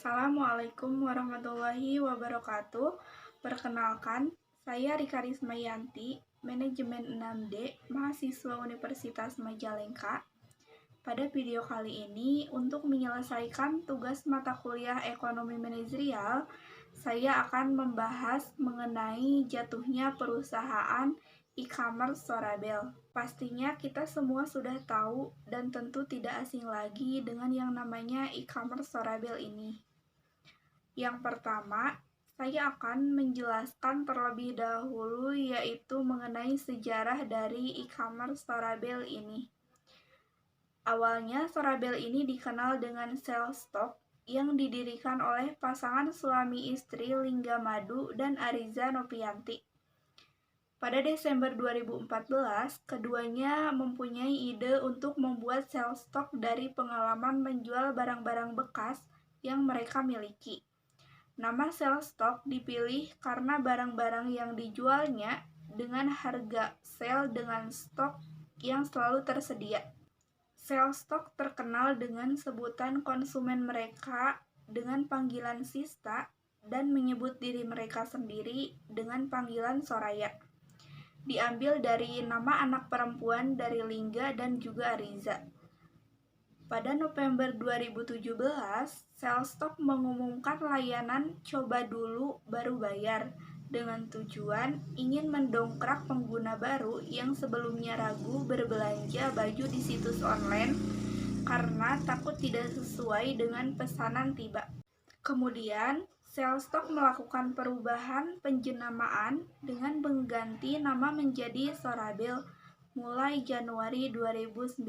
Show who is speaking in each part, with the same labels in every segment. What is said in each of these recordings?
Speaker 1: Assalamualaikum warahmatullahi wabarakatuh. Perkenalkan, saya Rika Rismayanti, Manajemen 6D, mahasiswa Universitas Majalengka. Pada video kali ini, untuk menyelesaikan tugas mata kuliah ekonomi manajerial, saya akan membahas mengenai jatuhnya perusahaan e-commerce Sorabel. Pastinya kita semua sudah tahu dan tentu tidak asing lagi dengan yang namanya e-commerce Sorabel ini. Yang pertama, saya akan menjelaskan terlebih dahulu yaitu mengenai sejarah dari e-commerce Sorabel ini. Awalnya Sorabel ini dikenal dengan Sales Stock yang didirikan oleh pasangan suami istri Lingga Madu dan Ariza Nopianti. Pada Desember 2014, keduanya mempunyai ide untuk membuat sales stock dari pengalaman menjual barang-barang bekas yang mereka miliki. Nama sales stock dipilih karena barang-barang yang dijualnya dengan harga sale dengan stok yang selalu tersedia. Sales stock terkenal dengan sebutan konsumen mereka dengan panggilan Sista dan menyebut diri mereka sendiri dengan panggilan Soraya. Diambil dari nama anak perempuan dari Lingga dan juga Ariza. Pada November 2017, Sales Stock mengumumkan layanan coba dulu baru bayar dengan tujuan ingin mendongkrak pengguna baru yang sebelumnya ragu berbelanja baju di situs online karena takut tidak sesuai dengan pesanan tiba. Kemudian, Sales Stock melakukan perubahan penjenamaan dengan mengganti nama menjadi Sorabel mulai Januari 2019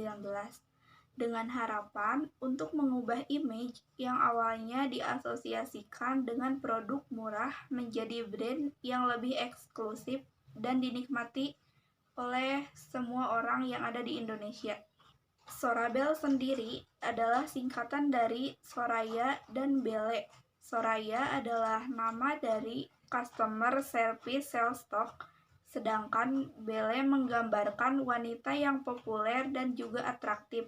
Speaker 1: dengan harapan untuk mengubah image yang awalnya diasosiasikan dengan produk murah menjadi brand yang lebih eksklusif dan dinikmati oleh semua orang yang ada di Indonesia. Sorabel sendiri adalah singkatan dari Soraya dan Bele. Soraya adalah nama dari Customer Service Sales Stock, sedangkan Bele menggambarkan wanita yang populer dan juga atraktif.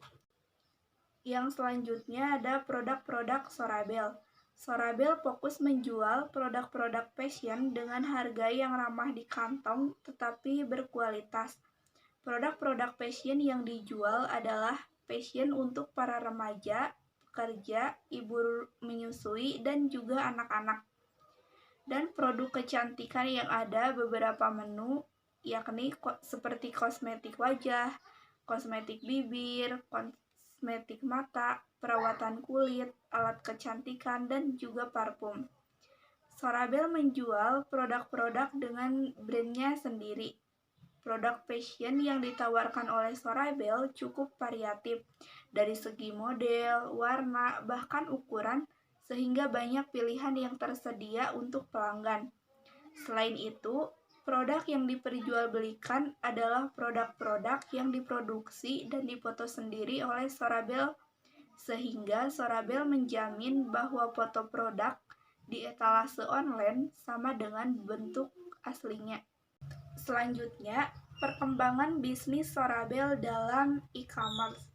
Speaker 1: Yang selanjutnya ada produk-produk Sorabel. Sorabel fokus menjual produk-produk fashion dengan harga yang ramah di kantong tetapi berkualitas. Produk-produk fashion yang dijual adalah fashion untuk para remaja, pekerja, ibu menyusui, dan juga anak-anak. Dan produk kecantikan yang ada beberapa menu, yakni seperti kosmetik wajah, kosmetik bibir, kosmetik mata, perawatan kulit, alat kecantikan, dan juga parfum. Sorabel menjual produk-produk dengan brandnya sendiri. Produk fashion yang ditawarkan oleh Sorabel cukup variatif dari segi model, warna, bahkan ukuran, sehingga banyak pilihan yang tersedia untuk pelanggan. Selain itu, produk yang diperjualbelikan adalah produk-produk yang diproduksi dan difoto sendiri oleh Sorabel, sehingga Sorabel menjamin bahwa foto produk di etalase online sama dengan bentuk aslinya. Selanjutnya, perkembangan bisnis Sorabel dalam e-commerce.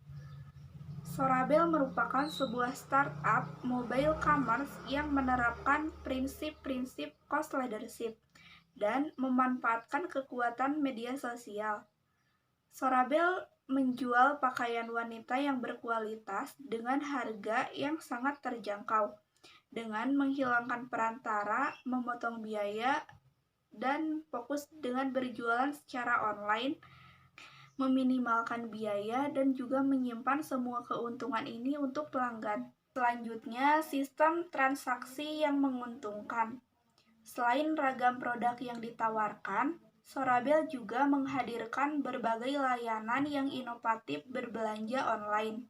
Speaker 1: Sorabel merupakan sebuah startup mobile commerce yang menerapkan prinsip-prinsip cost leadership dan memanfaatkan kekuatan media sosial. Sorabel menjual pakaian wanita yang berkualitas dengan harga yang sangat terjangkau, dengan menghilangkan perantara, memotong biaya, dan fokus dengan berjualan secara online, meminimalkan biaya, dan juga menyimpan semua keuntungan ini untuk pelanggan. Selanjutnya, sistem transaksi yang menguntungkan. Selain ragam produk yang ditawarkan, Sorabel juga menghadirkan berbagai layanan yang inovatif berbelanja online,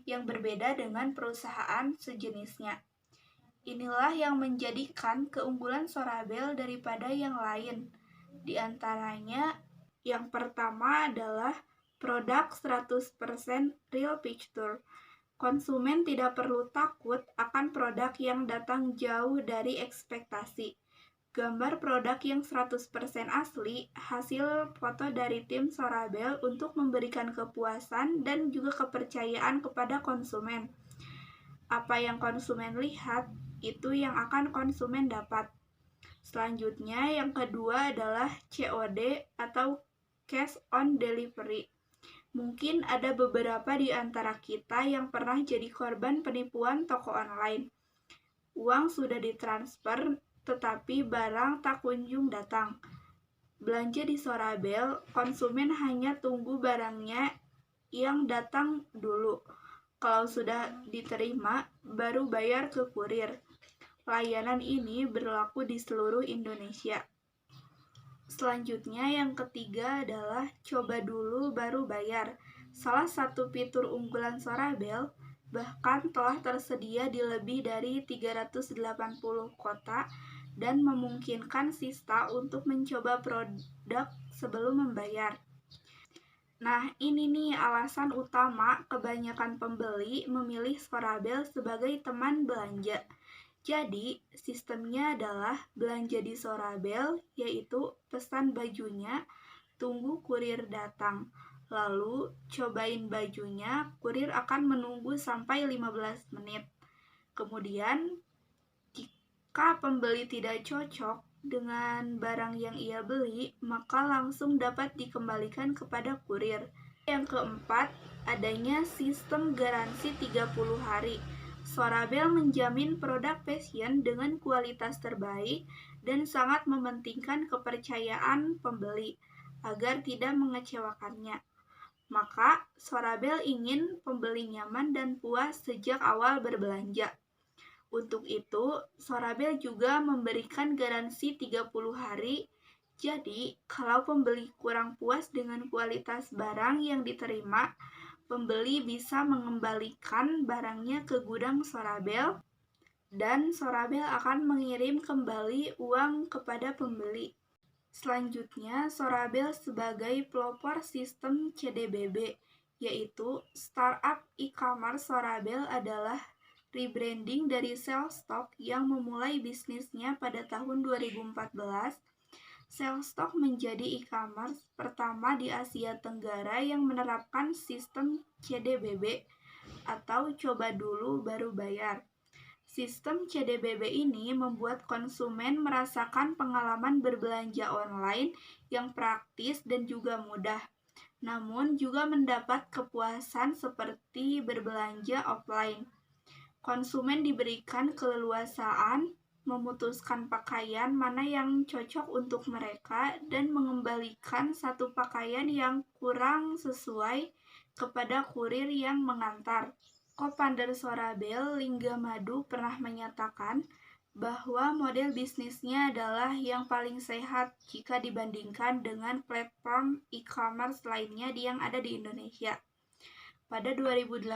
Speaker 1: yang berbeda dengan perusahaan sejenisnya. Inilah yang menjadikan keunggulan Sorabel daripada yang lain. Di antaranya, yang pertama adalah produk 100% real picture. Konsumen tidak perlu takut akan produk yang datang jauh dari ekspektasi. Gambar produk yang 100% asli, hasil foto dari tim Sorabel untuk memberikan kepuasan dan juga kepercayaan kepada konsumen. Apa yang konsumen lihat, itu yang akan konsumen dapat. Selanjutnya, yang kedua adalah COD atau Cash on Delivery. Mungkin ada beberapa di antara kita yang pernah jadi korban penipuan toko online. Uang sudah ditransfer, tetapi barang tak kunjung datang. Belanja di Sorabel, konsumen hanya tunggu barangnya yang datang dulu. Kalau sudah diterima, baru bayar ke kurir. Layanan ini berlaku di seluruh Indonesia. Selanjutnya, yang ketiga adalah coba dulu baru bayar. Salah satu fitur unggulan Sorabel bahkan telah tersedia di lebih dari 380 kota dan memungkinkan sista untuk mencoba produk sebelum membayar. Nah, ini nih alasan utama kebanyakan pembeli memilih Sorabel sebagai teman belanja. Jadi, sistemnya adalah belanja di Sorabel, yaitu pesan bajunya, tunggu kurir datang. Lalu, cobain bajunya, kurir akan menunggu sampai 15 menit. Kemudian, jika pembeli tidak cocok dengan barang yang ia beli, maka langsung dapat dikembalikan kepada kurir. Yang keempat, adanya sistem garansi 30 hari. Sorabel menjamin produk fashion dengan kualitas terbaik dan sangat mementingkan kepercayaan pembeli agar tidak mengecewakannya. Maka, Sorabel ingin pembeli nyaman dan puas sejak awal berbelanja. Untuk itu, Sorabel juga memberikan garansi 30 hari. Jadi, kalau pembeli kurang puas dengan kualitas barang yang diterima, pembeli bisa mengembalikan barangnya ke gudang Sorabel dan Sorabel akan mengirim kembali uang kepada pembeli. Selanjutnya, Sorabel sebagai pelopor sistem CDBB, yaitu Startup E-commerce. Sorabel adalah rebranding dari Sellstock yang memulai bisnisnya pada tahun 2014. Sellstock menjadi e-commerce pertama di Asia Tenggara yang menerapkan sistem CDBB atau coba dulu baru bayar. Sistem CDBB ini membuat konsumen merasakan pengalaman berbelanja online yang praktis dan juga mudah, namun juga mendapat kepuasan seperti berbelanja offline. Konsumen diberikan keleluasaan memutuskan pakaian mana yang cocok untuk mereka dan mengembalikan satu pakaian yang kurang sesuai kepada kurir yang mengantar. Co-founder Sorabel, Lingga Madu, pernah menyatakan bahwa model bisnisnya adalah yang paling sehat jika dibandingkan dengan platform e-commerce lainnya yang ada di Indonesia. Pada 2018,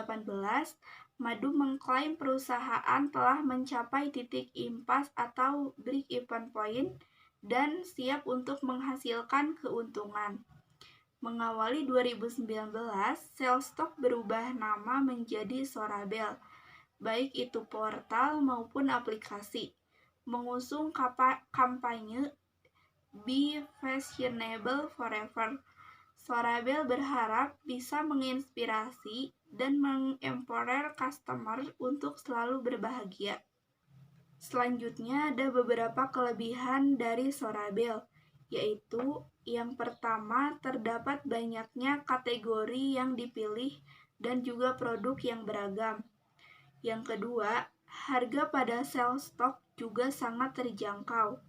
Speaker 1: Madu mengklaim perusahaan telah mencapai titik impas atau break-even point dan siap untuk menghasilkan keuntungan. Mengawali 2019, Sellstock berubah nama menjadi Sorabel, baik itu portal maupun aplikasi, mengusung kampanye Be Fashionable Forever. Sorabel berharap bisa menginspirasi dan mengempower customer untuk selalu berbahagia. Selanjutnya ada beberapa kelebihan dari Sorabel, yaitu yang pertama terdapat banyaknya kategori yang dipilih dan juga produk yang beragam. Yang kedua, harga pada Sellstock juga sangat terjangkau.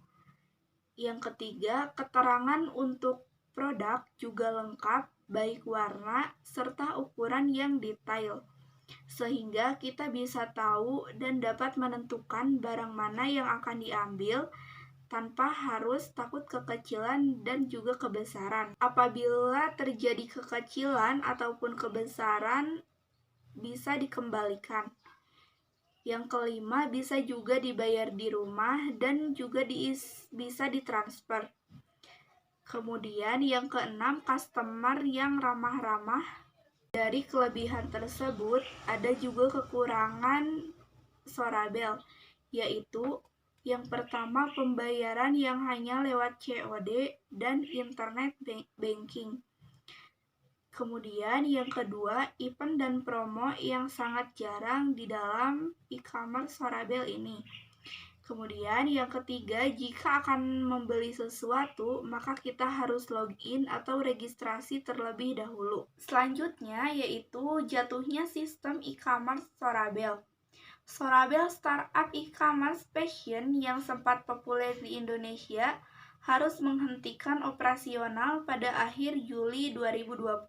Speaker 1: Yang ketiga, keterangan untuk produk juga lengkap, baik warna serta ukuran yang detail, sehingga kita bisa tahu dan dapat menentukan barang mana yang akan diambil tanpa harus takut kekecilan dan juga kebesaran. Apabila terjadi kekecilan ataupun kebesaran, bisa dikembalikan. Yang kelima, bisa juga dibayar di rumah dan juga bisa ditransfer. Kemudian yang keenam, customer yang ramah-ramah. Dari kelebihan tersebut, ada juga kekurangan Sorabel, yaitu yang pertama pembayaran yang hanya lewat COD dan internet banking. Kemudian yang kedua, event dan promo yang sangat jarang di dalam e-commerce Sorabel ini. Kemudian yang ketiga, jika akan membeli sesuatu, maka kita harus login atau registrasi terlebih dahulu. Selanjutnya yaitu jatuhnya sistem e-commerce Sorabel. Sorabel startup e-commerce fashion yang sempat populer di Indonesia harus menghentikan operasional pada akhir Juli 2020.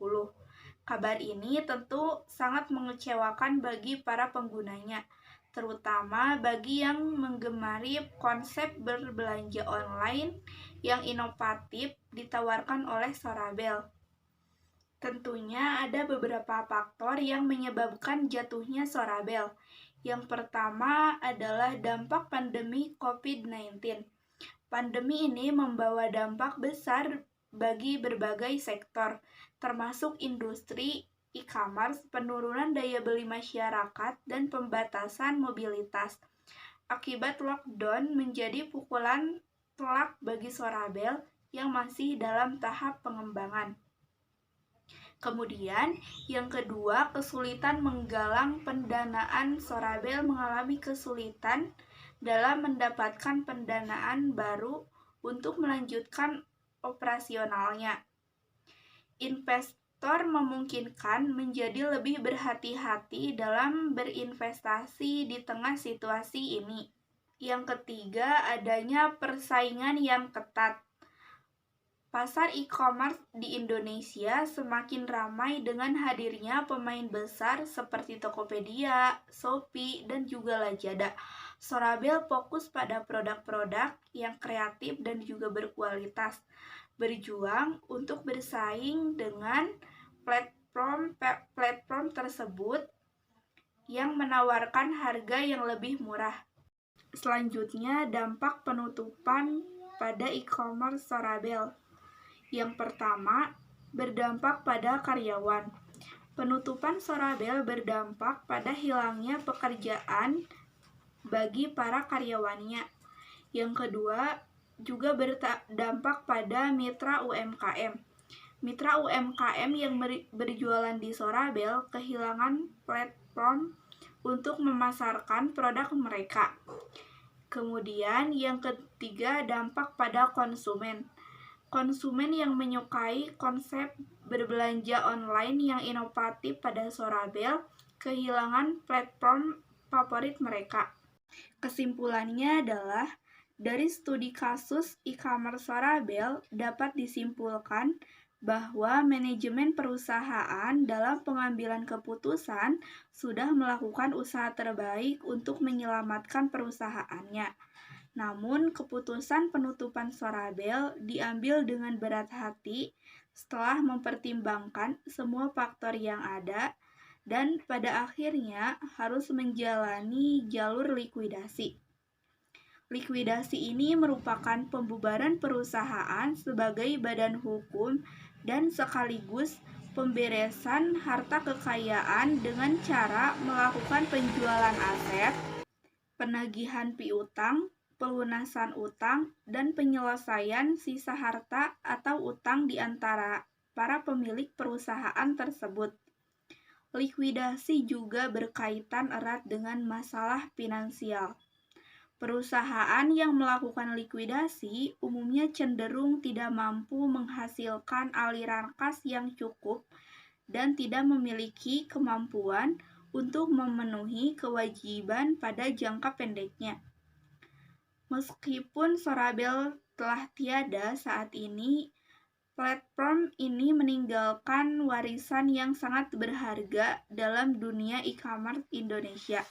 Speaker 1: Kabar ini tentu sangat mengecewakan bagi para penggunanya, terutama bagi yang menggemari konsep berbelanja online yang inovatif ditawarkan oleh Sorabel. Tentunya ada beberapa faktor yang menyebabkan jatuhnya Sorabel. Yang pertama adalah dampak pandemi COVID-19. Pandemi ini membawa dampak besar bagi berbagai sektor, termasuk industri, e-commerce, penurunan daya beli masyarakat, dan pembatasan mobilitas. Akibat lockdown menjadi pukulan telak bagi Sorabel yang masih dalam tahap pengembangan. Kemudian, yang kedua, kesulitan menggalang pendanaan. Sorabel mengalami kesulitan dalam mendapatkan pendanaan baru untuk melanjutkan operasionalnya. Investor memungkinkan menjadi lebih berhati-hati dalam berinvestasi di tengah situasi ini. Yang ketiga, adanya persaingan yang ketat. Pasar e-commerce di Indonesia semakin ramai dengan hadirnya pemain besar seperti Tokopedia, Shopee, dan juga Lazada. Sorabel fokus pada produk-produk yang kreatif dan juga berkualitas, berjuang untuk bersaing dengan platform tersebut yang menawarkan harga yang lebih murah. Selanjutnya, dampak penutupan pada e-commerce Sorabel. Yang pertama, berdampak pada karyawan. Penutupan Sorabel berdampak pada hilangnya pekerjaan bagi para karyawannya. Yang kedua, juga berdampak pada mitra UMKM. Mitra UMKM yang berjualan di Sorabel kehilangan platform untuk memasarkan produk mereka. Kemudian yang ketiga, dampak pada konsumen. Konsumen yang menyukai konsep berbelanja online yang inovatif pada Sorabel kehilangan platform favorit mereka. Kesimpulannya adalah, dari studi kasus e-commerce Sorabel dapat disimpulkan bahwa manajemen perusahaan dalam pengambilan keputusan sudah melakukan usaha terbaik untuk menyelamatkan perusahaannya. Namun, keputusan penutupan Sorabel diambil dengan berat hati setelah mempertimbangkan semua faktor yang ada dan pada akhirnya harus menjalani jalur likuidasi. Likuidasi ini merupakan pembubaran perusahaan sebagai badan hukum dan sekaligus pemberesan harta kekayaan dengan cara melakukan penjualan aset, penagihan piutang, pelunasan utang, dan penyelesaian sisa harta atau utang di antara para pemilik perusahaan tersebut. Likuidasi juga berkaitan erat dengan masalah finansial. Perusahaan yang melakukan likuidasi umumnya cenderung tidak mampu menghasilkan aliran kas yang cukup dan tidak memiliki kemampuan untuk memenuhi kewajiban pada jangka pendeknya. Meskipun Sorabel telah tiada saat ini, platform ini meninggalkan warisan yang sangat berharga dalam dunia e-commerce Indonesia,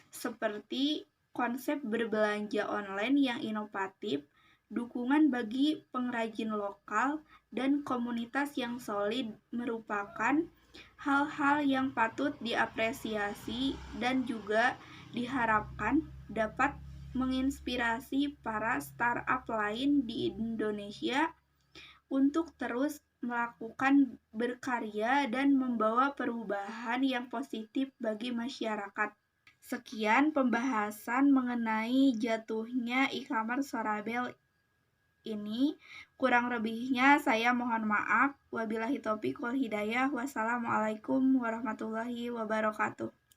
Speaker 1: seperti konsep berbelanja online yang inovatif, dukungan bagi pengrajin lokal, dan komunitas yang solid merupakan hal-hal yang patut diapresiasi dan juga diharapkan dapat menginspirasi para startup lain di Indonesia untuk terus melakukan berkarya dan membawa perubahan yang positif bagi masyarakat. Sekian pembahasan mengenai jatuhnya e-commerce Sorabel ini. Kurang lebihnya saya mohon maaf. Wabillahi taufiq wal hidayah. Wassalamualaikum warahmatullahi wabarakatuh.